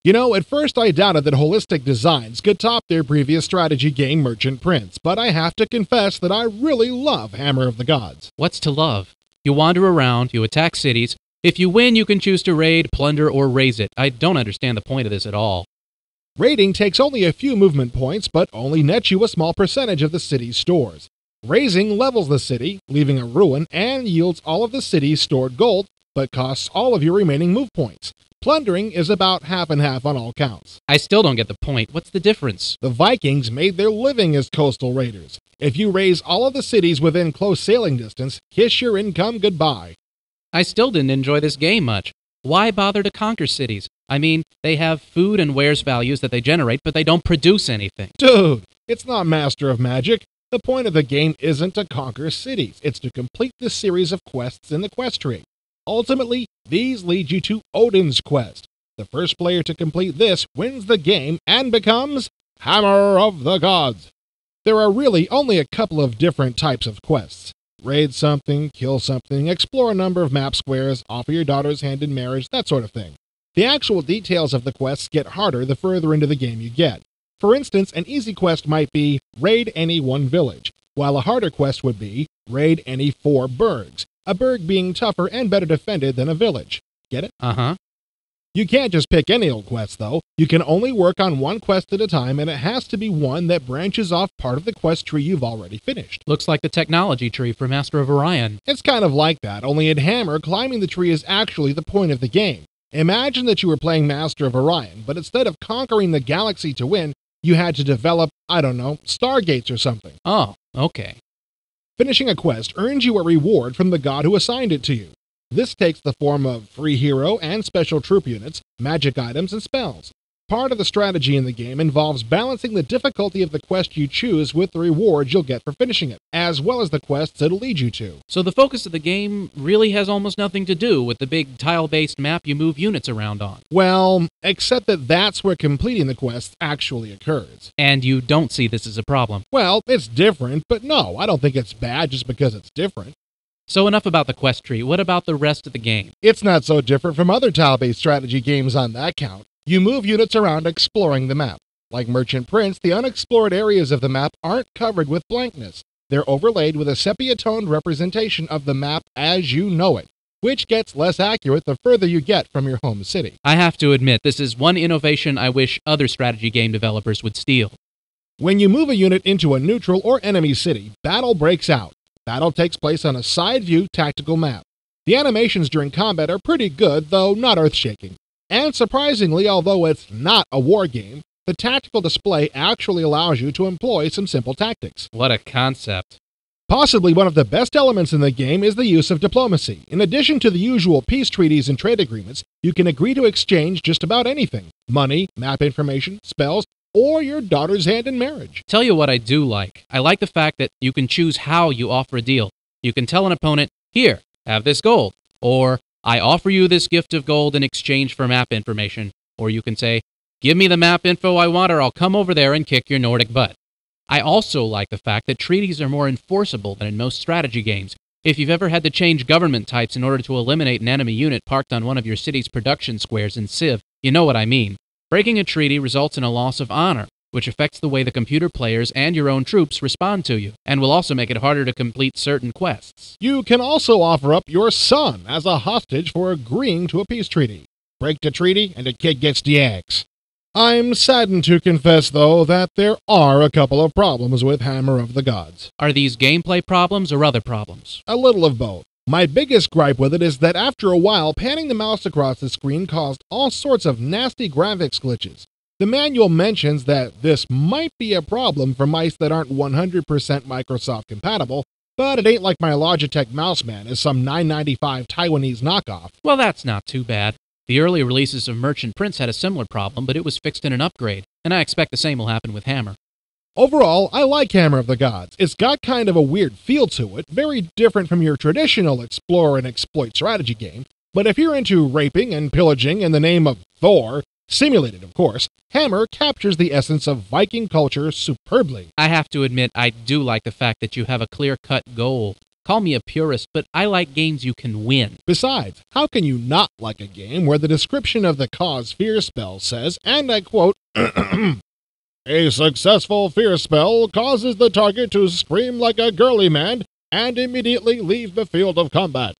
You know, at first I doubted that holistic designs could top their previous strategy game Merchant Prince, but I have to confess that I really love Hammer of the Gods. What's to love? You wander around, you attack cities. If you win, you can choose to raid, plunder, or raze it. I don't understand the point of this at all. Raiding takes only a few movement points, but only nets you a small percentage of the city's stores. Razing levels the city, leaving a ruin, and yields all of the city's stored gold, but costs all of your remaining move points. Plundering is about half and half on all counts. I still don't get the point. What's the difference? The Vikings made their living as coastal raiders. If you raze all of the cities within close sailing distance, kiss your income goodbye. I still didn't enjoy this game much. Why bother to conquer cities? I mean, they have food and wares values that they generate, but they don't produce anything. Dude, it's not Master of Magic. The point of the game isn't to conquer cities. It's to complete the series of quests in the quest tree. Ultimately, these lead you to Odin's quest. The first player to complete this wins the game and becomes Hammer of the Gods. There are really only a couple of different types of quests. Raid something, kill something, explore a number of map squares, offer your daughter's hand in marriage, that sort of thing. The actual details of the quests get harder the further into the game you get. For instance, an easy quest might be raid any one village, while a harder quest would be raid any 4 burgs, a burg being tougher and better defended than a village. Get it? Uh-huh. You can't just pick any old quest, though. You can only work on one quest at a time, and it has to be one that branches off part of the quest tree you've already finished. Looks like the technology tree for Master of Orion. It's kind of like that, only in Hammer, climbing the tree is actually the point of the game. Imagine that you were playing Master of Orion, but instead of conquering the galaxy to win, you had to develop, I don't know, stargates or something. Oh, okay. Finishing a quest earns you a reward from the god who assigned it to you. This takes the form of free hero and special troop units, magic items, and spells. Part of the strategy in the game involves balancing the difficulty of the quest you choose with the rewards you'll get for finishing it, as well as the quests it'll lead you to. So the focus of the game really has almost nothing to do with the big tile-based map you move units around on. Well, except that that's where completing the quests actually occurs. And you don't see this as a problem. Well, it's different, but no, I don't think it's bad just because it's different. So enough about the quest tree. What about the rest of the game? It's not so different from other tile-based strategy games on that count. You move units around exploring the map. Like Merchant Prince, the unexplored areas of the map aren't covered with blankness. They're overlaid with a sepia-toned representation of the map as you know it, which gets less accurate the further you get from your home city. I have to admit, this is one innovation I wish other strategy game developers would steal. When you move a unit into a neutral or enemy city, battle breaks out. Battle takes place on a side-view tactical map. The animations during combat are pretty good, though not earth-shaking. And surprisingly, although it's not a war game, the tactical display actually allows you to employ some simple tactics. What a concept. Possibly one of the best elements in the game is the use of diplomacy. In addition to the usual peace treaties and trade agreements, you can agree to exchange just about anything: money, map information, spells, or your daughter's hand in marriage. Tell you what I do like. I like the fact that you can choose how you offer a deal. You can tell an opponent, here, have this gold, or I offer you this gift of gold in exchange for map information. Or you can say, give me the map info I want or I'll come over there and kick your Nordic butt. I also like the fact that treaties are more enforceable than in most strategy games. If you've ever had to change government types in order to eliminate an enemy unit parked on one of your city's production squares in Civ, you know what I mean. Breaking a treaty results in a loss of honor, which affects the way the computer players and your own troops respond to you, and will also make it harder to complete certain quests. You can also offer up your son as a hostage for agreeing to a peace treaty. Break the treaty and the kid gets the axe. I'm saddened to confess, though, that there are a couple of problems with Hammer of the Gods. Are these gameplay problems or other problems? A little of both. My biggest gripe with it is that after a while, panning the mouse across the screen caused all sorts of nasty graphics glitches. The manual mentions that this might be a problem for mice that aren't 100% Microsoft compatible, but it ain't like my Logitech Mouseman is some $9.95 Taiwanese knockoff. Well, that's not too bad. The early releases of Merchant Prince had a similar problem, but it was fixed in an upgrade, and I expect the same will happen with Hammer. Overall, I like Hammer of the Gods. It's got kind of a weird feel to it, very different from your traditional explore and exploit strategy game, but if you're into raping and pillaging in the name of Thor, simulated of course, Hammer captures the essence of Viking culture superbly. I have to admit, I do like the fact that you have a clear-cut goal. Call me a purist, but I like games you can win. Besides, how can you not like a game where the description of the Cause Fear spell says, and I quote, "A successful fear spell causes the target to scream like a girly man and immediately leave the field of combat.